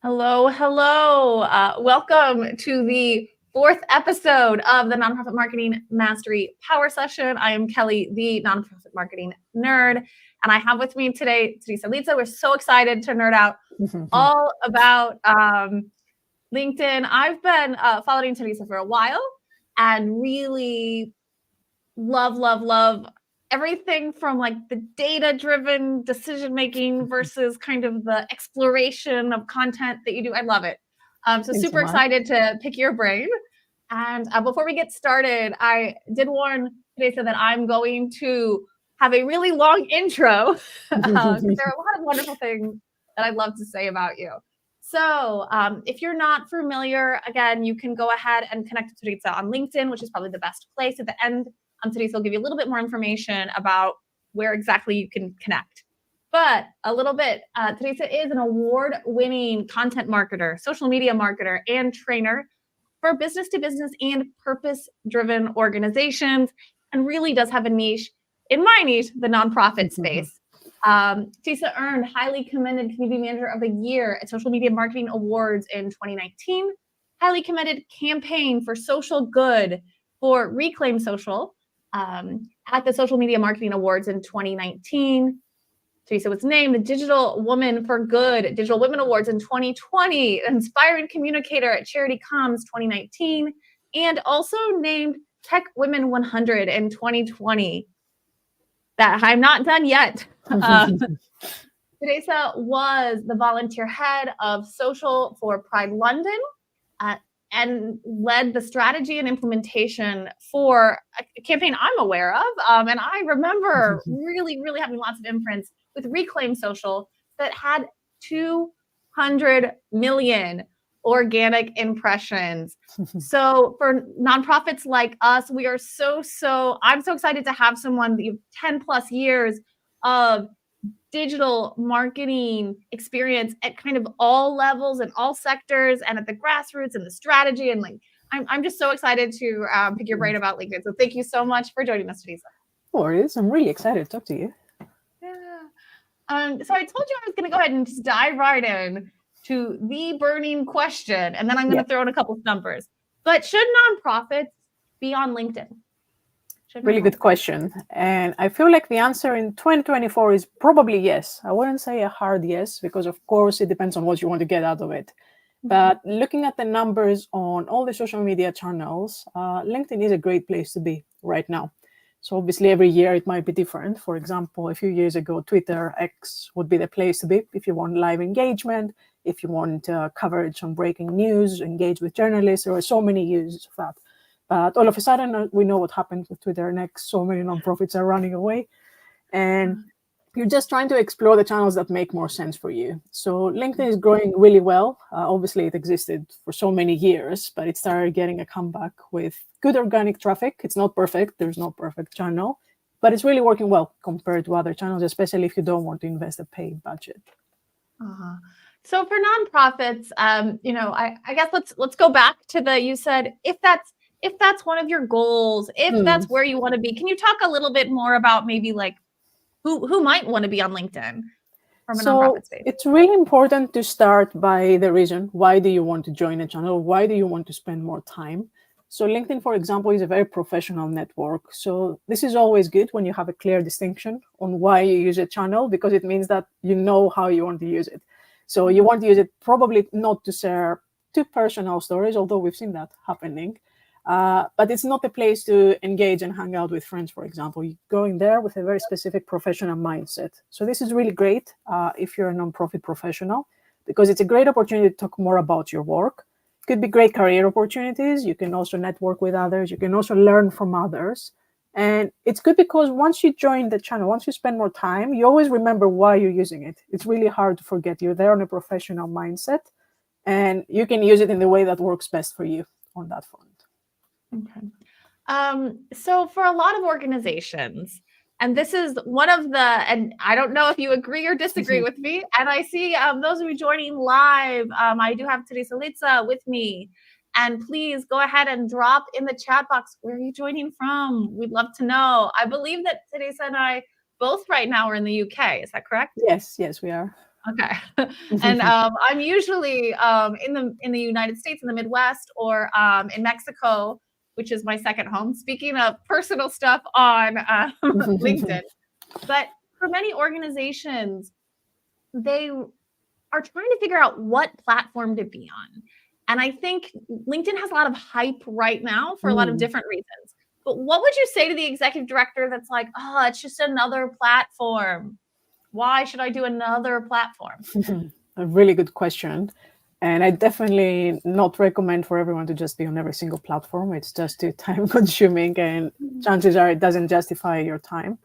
Hello, hello. Welcome to the fourth episode of the Nonprofit Marketing Mastery Power Session. I am Kelly, the Nonprofit Marketing Nerd, and I have with me today Tereza Litsa. We're so excited to nerd out all about LinkedIn. I've been following Tereza for a while and really love everything from like the data-driven decision-making versus kind of the exploration of content that you do. I love it. So Thanks so super much. excited to pick your brain. And before we get started, I did warn Teresa that I'm going to have a really long intro because there are a lot of wonderful things that I'd love to say about you. So if you're not familiar, again, you can go ahead and connect to Teresa on LinkedIn, which is probably the best place. At the end, Teresa will give you a little bit more information about where exactly you can connect. But a little bit, Teresa is an award-winning content marketer, social media marketer, and trainer for business-to-business and purpose-driven organizations, and really does have a niche, in my niche, the nonprofit space. Teresa earned Highly Commended Community Manager of the Year at Social Media Marketing Awards in 2019, Highly Commended Campaign for Social Good for Reclaim Social at the Social Media Marketing Awards in 2019. Teresa was named the Digital Woman for Good Digital Women Awards in 2020, Inspiring Communicator at Charity Coms 2019, and also named Tech Women 100 in 2020. That I'm not done yet. Teresa was the volunteer head of social for Pride London and led the strategy and implementation for a campaign I'm aware of. And I remember really having lots of imprints with Reclaim Social that had 200 million organic impressions. So for nonprofits like us, we are I'm so excited to have someone with 10 plus years of digital marketing experience at kind of all levels and all sectors and at the grassroots and the strategy. And like, I'm just so excited to pick your brain about LinkedIn. So thank you so much for joining us, Teresa. No worries. I'm really excited to talk to you. Yeah. So I told you I was going to go ahead and just dive right in to the burning question. And then I'm going to throw in a couple of numbers. But should nonprofits be on LinkedIn? Really good question. And I feel like the answer in 2024 is probably yes. I wouldn't say a hard yes, because of course it depends on what you want to get out of it. But looking at the numbers on all the social media channels, LinkedIn is a great place to be right now. So obviously every year it might be different. For example, a few years ago, Twitter X would be the place to be if you want live engagement, if you want coverage on breaking news, engage with journalists. There are so many uses of that. But all of a sudden, we know what happened with Twitter Next. So many nonprofits are running away. And you're just trying to explore the channels that make more sense for you. So LinkedIn is growing really well. Obviously, it existed for so many years, but it started getting a comeback with good organic traffic. It's not perfect. There's no perfect channel. But it's really working well compared to other channels, especially if you don't want to invest a paid budget. So for nonprofits, I guess let's go back to you said if that's one of your goals, if that's where you want to be, can you talk a little bit more about maybe like who might want to be on LinkedIn from a nonprofit space? It's really important to start by the reason. Why do you want to join a channel? Why do you want to spend more time? So LinkedIn, for example, is a very professional network. So this is always good when you have a clear distinction on why you use a channel, because it means that you know how you want to use it. So you want to use it probably not to share too personal stories, although we've seen that happening. But it's not a place to engage and hang out with friends, for example. You're going there with a very specific professional mindset. So this is really great if you're a nonprofit professional, because it's a great opportunity to talk more about your work. It could be great career opportunities. You can also network with others. You can also learn from others. And it's good because once you join the channel, once you spend more time, you always remember why you're using it. It's really hard to forget. You're there on a professional mindset, and you can use it in the way that works best for you on that front. Okay. So for a lot of organizations, and this is one of and I don't know if you agree or disagree with me, and I see those of you joining live, I do have Tereza Litsa with me, and please go ahead and drop in the chat box, where are you joining from? We'd love to know. I believe that Tereza and I both right now are in the UK. Is that correct? Yes, we are. Okay. And I'm usually in the United States, in the Midwest, or in Mexico, which is my second home. Speaking of personal stuff on LinkedIn, but for many organizations, they are trying to figure out what platform to be on. And I think LinkedIn has a lot of hype right now for a lot of different reasons. But what would you say to the executive director that's like, oh, it's just another platform? Why should I do another platform? A really good question. And I definitely not recommend for everyone to just be on every single platform. It's just too time consuming, and chances are it doesn't justify your time.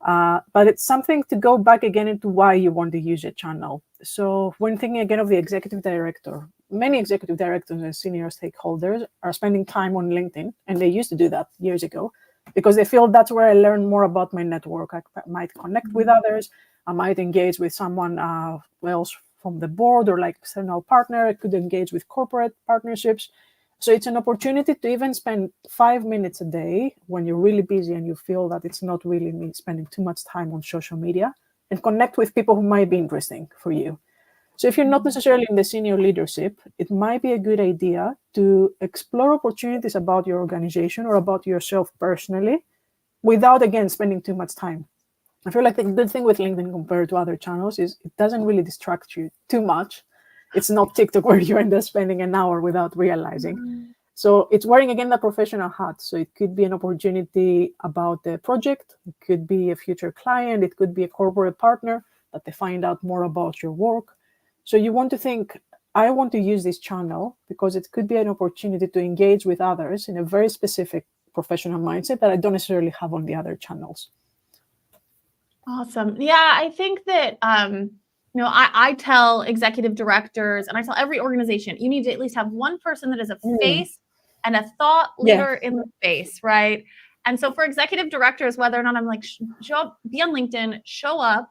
But it's something to go back again into why you want to use a channel. So when thinking again of the executive director, many executive directors and senior stakeholders are spending time on LinkedIn, and they used to do that years ago because they feel that's where I learn more about my network. I might connect with others. I might engage with someone else from the board or like external partner. I could engage with corporate partnerships. So it's an opportunity to even spend 5 minutes a day when you're really busy and you feel that it's not really me spending too much time on social media, and connect with people who might be interesting for you. So if you're not necessarily in the senior leadership, it might be a good idea to explore opportunities about your organization or about yourself personally without, again, spending too much time. I feel like the good thing with LinkedIn compared to other channels is it doesn't really distract you too much. It's not TikTok where you end up spending an hour without realizing. So it's wearing, again, the professional hat. So it could be an opportunity about the project. It could be a future client. It could be a corporate partner that they find out more about your work. So you want to think, I want to use this channel because it could be an opportunity to engage with others in a very specific professional mindset that I don't necessarily have on the other channels. Awesome. Yeah, I think that I tell executive directors, and I tell every organization, you need to at least have one person that is a face and a thought leader in the space, right? And so for executive directors, whether or not I'm like, show up, be on LinkedIn, show up.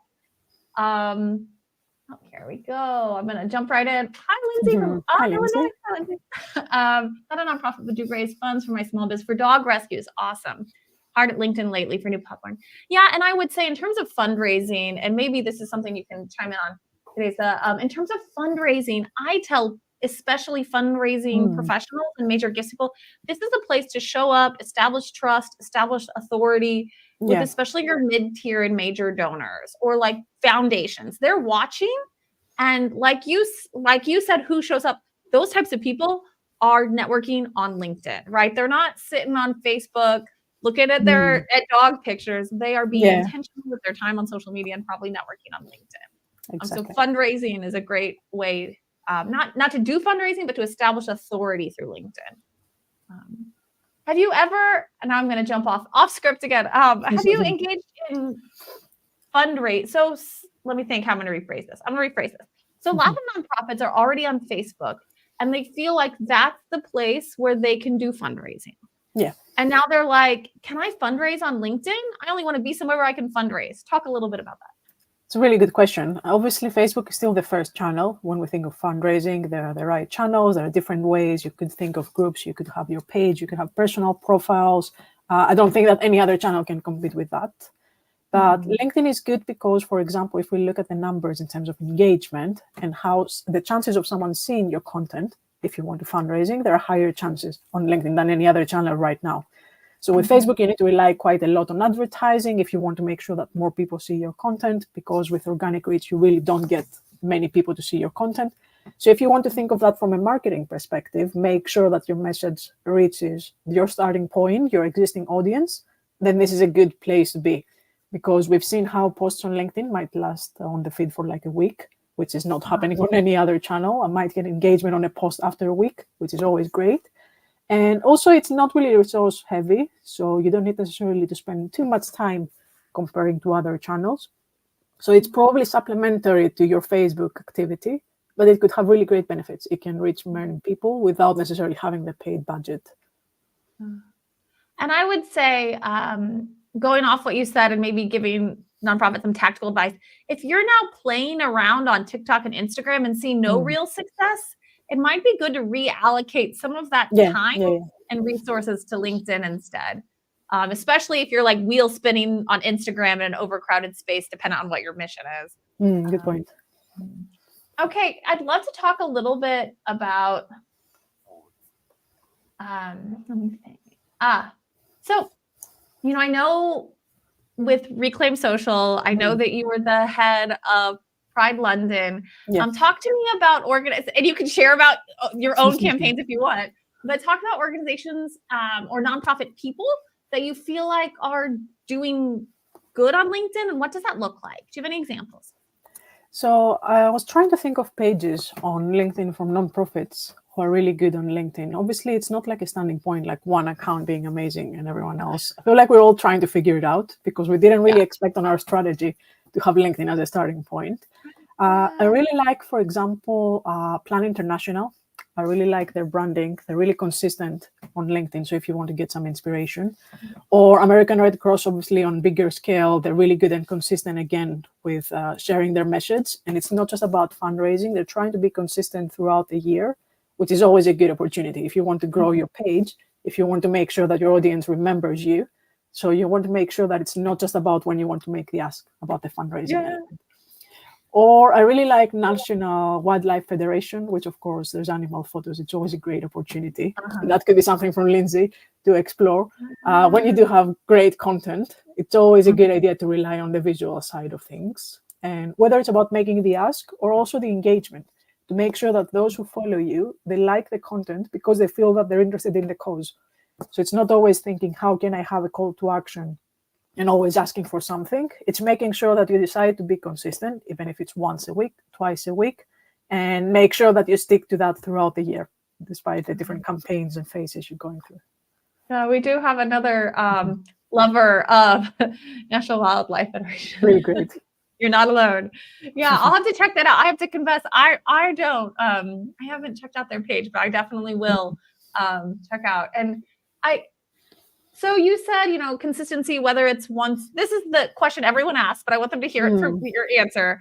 Here we go. I'm gonna jump right in. Hi, Lindsay from Illinois. Not a nonprofit, but do raise funds for my small business for dog rescues. Awesome. Hard at LinkedIn lately for new platform. Yeah, and I would say in terms of fundraising, and maybe this is something you can chime in on, Tereza. In terms of fundraising, I tell especially fundraising professionals and major gift people, this is a place to show up, establish trust, establish authority with especially your mid-tier and major donors or like foundations. They're watching, and like you said, who shows up? Those types of people are networking on LinkedIn, right? They're not sitting on Facebook looking at their dog pictures. They are being intentional with their time on social media and probably networking on LinkedIn. Exactly. So fundraising is a great way, not to do fundraising, but to establish authority through LinkedIn. Have you ever, and now I'm going to jump off script again. Have you engaged in fundraise? So let me think how I'm going to rephrase this. So a lot of nonprofits are already on Facebook, and they feel like that's the place where they can do fundraising. Yeah. And now they're like, can I fundraise on LinkedIn? I only want to be somewhere where I can fundraise. Talk a little bit about that. It's a really good question. Obviously, Facebook is still the first channel. When we think of fundraising, there are the right channels. There are different ways. You could think of groups. You could have your page. You could have personal profiles. I don't think that any other channel can compete with that. But LinkedIn is good because, for example, if we look at the numbers in terms of engagement and how the chances of someone seeing your content, if you want to fundraising, there are higher chances on LinkedIn than any other channel right now. So with Facebook, you need to rely quite a lot on advertising if you want to make sure that more people see your content, because with organic reach, you really don't get many people to see your content. So if you want to think of that from a marketing perspective, make sure that your message reaches your starting point, your existing audience, then this is a good place to be. Because we've seen how posts on LinkedIn might last on the feed for like a week, which is not happening on any other channel. I might get engagement on a post after a week, which is always great. And also, it's not really resource heavy, so you don't need necessarily to spend too much time comparing to other channels. So it's probably supplementary to your Facebook activity, but it could have really great benefits. It can reach many people without necessarily having the paid budget. And I would say, going off what you said and maybe giving nonprofits some tactical advice, if you're now playing around on TikTok and Instagram and see no real success, it might be good to reallocate some of that time and resources to LinkedIn instead, especially if you're like wheel spinning on Instagram in an overcrowded space, depending on what your mission is. Good point. Okay, I'd love to talk a little bit about, let me think. So, I know with Reclaim Social, I know that you were the head of Pride London. Yeah. Talk to me about and you can share about your own campaigns if you want, but talk about organizations or nonprofit people that you feel like are doing good on LinkedIn, and what does that look like? Do you have any examples? So I was trying to think of pages on LinkedIn from nonprofits who are really good on LinkedIn. Obviously, it's not like a standing point, like one account being amazing and everyone else. I feel like we're all trying to figure it out because we didn't really expect on our strategy to have LinkedIn as a starting point. I really like, for example, Plan International. I really like their branding. They're really consistent on LinkedIn. So if you want to get some inspiration, or American Red Cross, obviously on bigger scale, they're really good and consistent again with sharing their message. And it's not just about fundraising. They're trying to be consistent throughout the year, which is always a good opportunity. If you want to grow your page, if you want to make sure that your audience remembers you. So you want to make sure that it's not just about when you want to make the ask about the fundraising element. Or I really like National Wildlife Federation, which of course there's animal photos. It's always a great opportunity. That could be something from Lindsay to explore. When you do have great content, it's always a good idea to rely on the visual side of things. And whether it's about making the ask or also the engagement, to make sure that those who follow you, they like the content because they feel that they're interested in the cause. So it's not always thinking, how can I have a call to action? And always asking for something. It's making sure that you decide to be consistent, even if it's once a week, twice a week, and make sure that you stick to that throughout the year, despite the different campaigns and phases you're going through. We do have another lover of National Wildlife Federation. Really great. You're not alone. Yeah, I'll have to check that out. I have to confess, I don't. I haven't checked out their page, but I definitely will check out. And So you said, consistency, whether it's once, this is the question everyone asks, but I want them to hear it from your answer.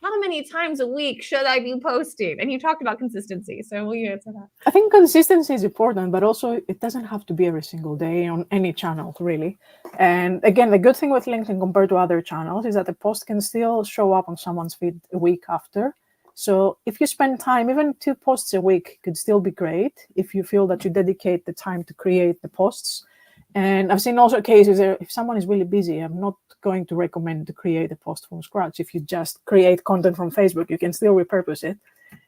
How many times a week should I be posting? And you talked about consistency. So will you answer that? I think consistency is important, but also it doesn't have to be every single day on any channel, really. And again, the good thing with LinkedIn compared to other channels is that the post can still show up on someone's feed a week after. So if you spend time, even 2 posts a week could still be great if you feel that you dedicate the time to create the posts. And I've seen also cases where if someone is really busy, I'm not going to recommend to create a post from scratch. If you just create content from Facebook, you can still repurpose it.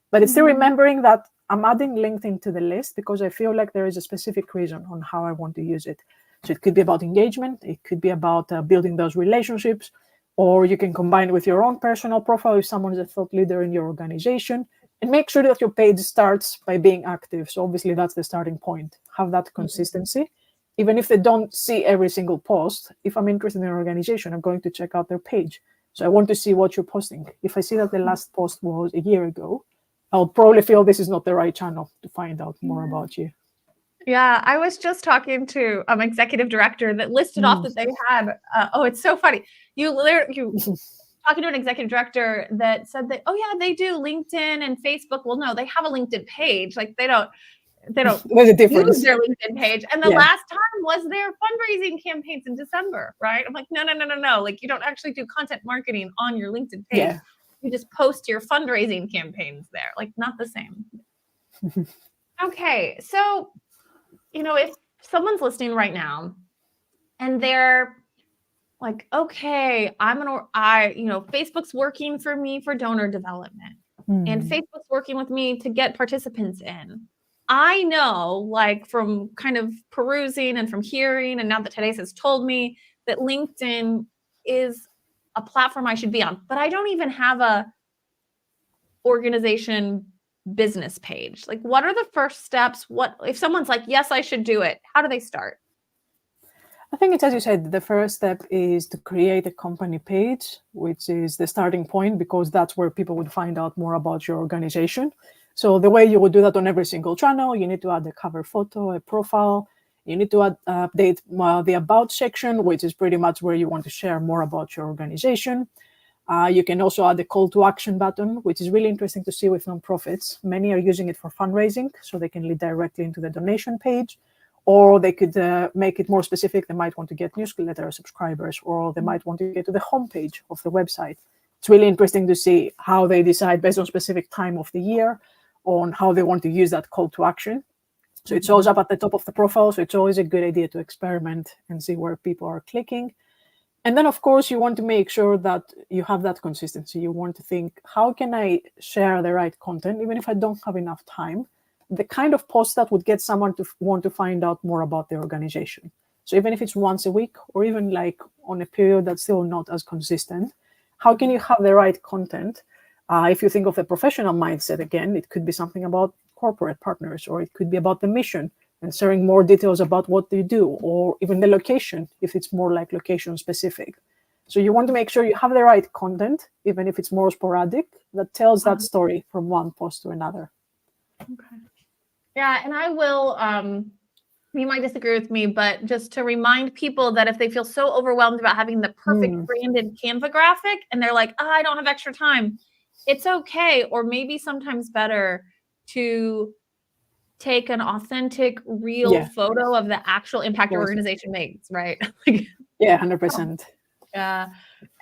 But it's still remembering that I'm adding LinkedIn to the list because I feel like there is a specific reason on how I want to use it. So it could be about engagement. It could be about building those relationships, or you can combine it with your own personal profile if someone is a thought leader in your organization, and make sure that your page starts by being active. So obviously that's the starting point. Have that consistency. Even if they don't see every single post, if I'm interested in an organization, I'm going to check out their page. So I want to see what you're posting. If I see that the last post was a year ago, I'll probably feel this is not the right channel to find out more about you. Yeah, I was just talking to an executive director that listed off that they had. It's so funny. You talking to an executive director that said that, they do LinkedIn and Facebook. Well, no, they have a LinkedIn page. Like they don't There's a difference. use their LinkedIn page. And the last time was their fundraising campaigns in December, right? I'm like, no. Like you don't actually do content marketing on your LinkedIn page. Yeah. You just post your fundraising campaigns there. Like not the same. Okay. So, if someone's listening right now and they're like, okay, Facebook's working for me for donor development and Facebook's working with me to get participants in. I know, like from kind of perusing and from hearing, and now that Tereza has told me that LinkedIn is a platform I should be on, but I don't even have a organization business page. Like, what are the first steps? What if someone's like, yes, I should do it? How do they start? I think it's, as you said, the first step is to create a company page, which is the starting point, because that's where people would find out more about your organization. So the way you would do that on every single channel, you need to add a cover photo, a profile. You need to update the About section, which is pretty much where you want to share more about your organization. You can also add a call to action button, which is really interesting to see with nonprofits. Many are using it for fundraising, so they can lead directly into the donation page. Or they could make it more specific. They might want to get newsletter subscribers, or they might want to get to the homepage of the website. It's really interesting to see how they decide based on specific time of the year on how they want to use that call to action. So it shows up at the top of the profile. So it's always a good idea to experiment and see where people are clicking. And then, of course, you want to make sure that you have that consistency. You want to think, how can I share the right content, even if I don't have enough time? The kind of post that would get someone to want to find out more about the organization. So even if it's once a week or even like on a period that's still not as consistent, how can you have the right content? If you think of the professional mindset, again, it could be something about corporate partners, or it could be about the mission and sharing more details about what they do, or even the location, if it's more like location specific. So you want to make sure you have the right content, even if it's more sporadic, that tells that story from one post to another. Okay. Yeah, and I will, you might disagree with me, but just to remind people that if they feel so overwhelmed about having the perfect branded Canva graphic and they're like, oh, I don't have extra time, it's okay. Or maybe sometimes better to take an authentic, real photo of the actual impact your organization makes, right? Yeah, 100%. Yeah.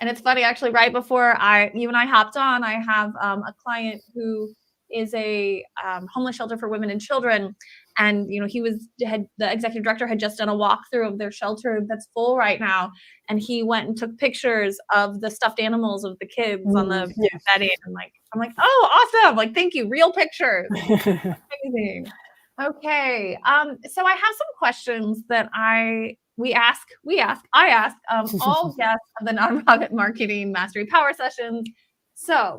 And it's funny, actually, right before you and I hopped on, I have a client who is a homeless shelter for women and children. And, you know, the executive director had just done a walkthrough of their shelter that's full right now. And he went and took pictures of the stuffed animals of the kids on the bedding. And I'm like, oh, awesome. Like, thank you. Real pictures. Amazing. Okay. So I have some questions that I ask all guests of the Nonprofit Marketing Mastery Power Sessions. So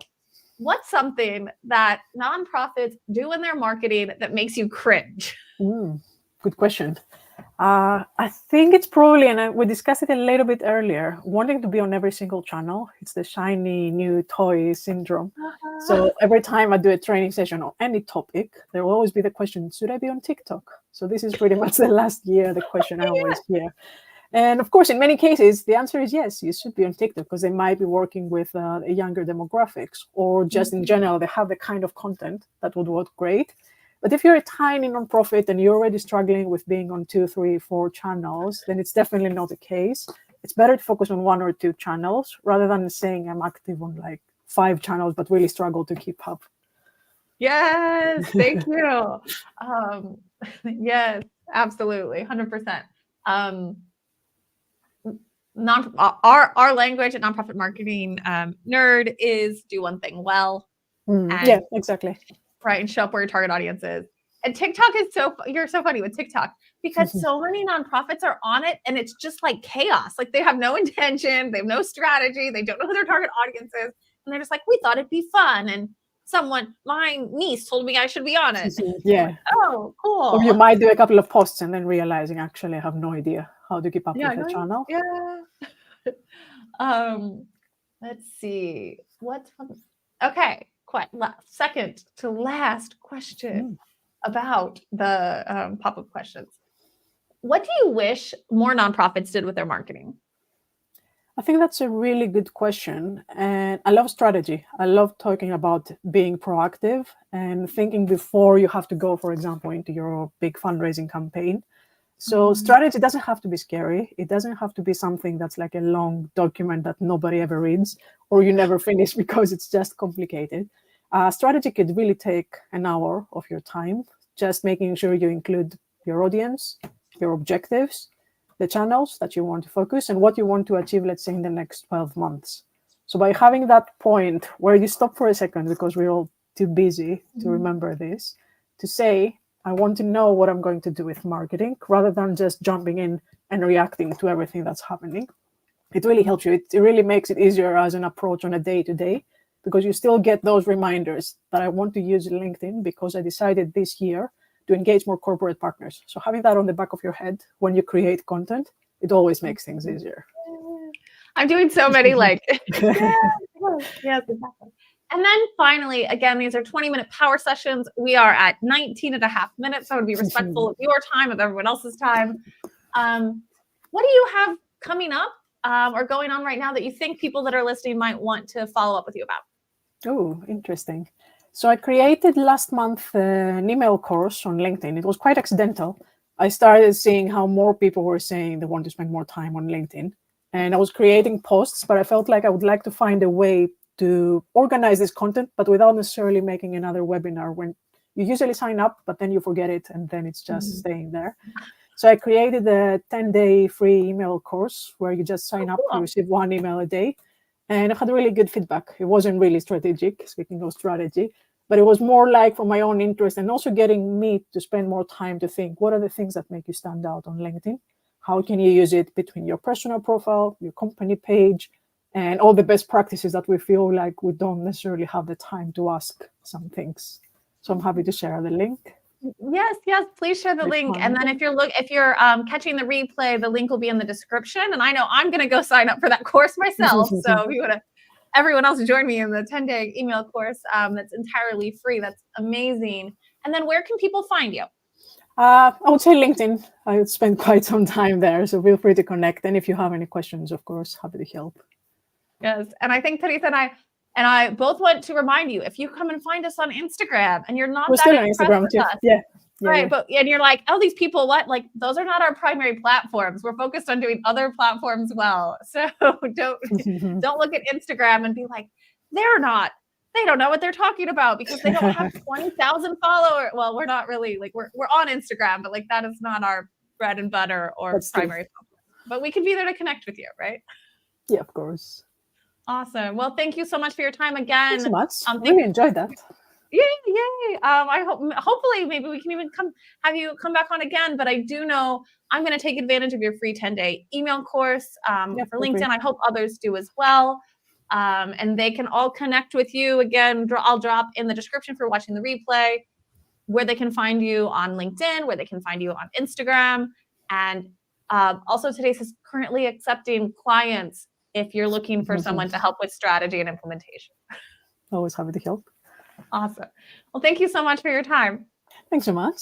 what's something that nonprofits do in their marketing that makes you cringe? Good question. I think it's probably, and we discussed it a little bit earlier, wanting to be on every single channel. It's the shiny new toy syndrome. So every time I do a training session on any topic, there will always be the question, should I be on TikTok? So this is pretty much the last year, the question I always hear. And of course, in many cases, the answer is yes, you should be on TikTok because they might be working with a younger demographics, or just in general, they have the kind of content that would work great. But if you're a tiny nonprofit and you're already struggling with being on 2, 3, 4 channels, then it's definitely not the case. It's better to focus on 1 or 2 channels rather than saying I'm active on like 5 channels, but really struggle to keep up. Yes, thank you. Yes, absolutely, 100%. Our language at Nonprofit Marketing Nerd is do one thing well. Yeah, exactly. Right, and show up where your target audience is. And TikTok is you're so funny with TikTok because so many nonprofits are on it and it's just like chaos. Like they have no intention, they have no strategy, they don't know who their target audience is. And they're just like, we thought it'd be fun. And my niece told me I should be on it. Yeah. Like, oh, cool. Or you might do a couple of posts and then realizing actually I have no idea how to keep up with the channel. Yeah. Let's see. Okay. Second to last question about the pop-up questions. What do you wish more nonprofits did with their marketing? I think that's a really good question. And I love strategy. I love talking about being proactive and thinking before you have to go, for example, into your big fundraising campaign. So strategy doesn't have to be scary. It doesn't have to be something that's like a long document that nobody ever reads or you never finish because it's just complicated. Strategy could really take an hour of your time, just making sure you include your audience, your objectives, the channels that you want to focus, and what you want to achieve, let's say, in the next 12 months. So by having that point where you stop for a second, because we're all too busy to remember this, to say, I want to know what I'm going to do with marketing, rather than just jumping in and reacting to everything that's happening. It really helps you. It really makes it easier as an approach on a day-to-day, because you still get those reminders that I want to use LinkedIn because I decided this year to engage more corporate partners. So having that on the back of your head when you create content, it always makes things easier. I'm doing so many yes, exactly. And then finally, again, these are 20-minute power sessions. We are at 19 and a half minutes. So I would be respectful of your time, of everyone else's time. What do you have coming up or going on right now that you think people that are listening might want to follow up with you about? Oh, interesting. So I created last month an email course on LinkedIn. It was quite accidental. I started seeing how more people were saying they want to spend more time on LinkedIn. And I was creating posts, but I felt like I would like to find a way to organize this content, but without necessarily making another webinar when you usually sign up, but then you forget it and then it's just staying there. So I created a 10-day free email course where you just sign up, you receive 1 email a day. And I had really good feedback. It wasn't really strategic, speaking of strategy, but it was more like for my own interest and also getting me to spend more time to think, what are the things that make you stand out on LinkedIn? How can you use it between your personal profile, your company page, and all the best practices that we feel like we don't necessarily have the time to ask some things. So I'm happy to share the link. Yes, please share the link. And then if you're catching the replay, the link will be in the description. And I know I'm going to go sign up for that course myself. So if you want to, everyone else join me in the 10-day email course that's entirely free. That's amazing. And then where can people find you? I would say LinkedIn. I would spend quite some time there, so feel free to connect. And if you have any questions, of course, happy to help. Yes, and I think Tereza and I both want to remind you, if you come and find us on Instagram and you're not We're still on Instagram too. Yeah, right. But and you're like, oh, these people, what? Like, those are not our primary platforms. We're focused on doing other platforms well. So don't look at Instagram and be like, they don't know what they're talking about because they don't have 20,000 followers. Well, we're not really like we're on Instagram, but like that is not our bread and butter or primary focus. But we can be there to connect with you, right? Yeah, of course. Awesome. Well, thank you so much for your time again. Thanks so much. Really enjoyed that. Yay! I hopefully maybe we can even have you come back on again. But I do know I'm going to take advantage of your free 10-day email course for LinkedIn. I hope others do as well. And they can all connect with you again. I'll drop in the description for watching the replay where they can find you on LinkedIn, where they can find you on Instagram, and also Tereza is currently accepting clients if you're looking for someone to help with strategy and implementation. Always happy to help. Awesome. Well, thank you so much for your time. Thanks so much.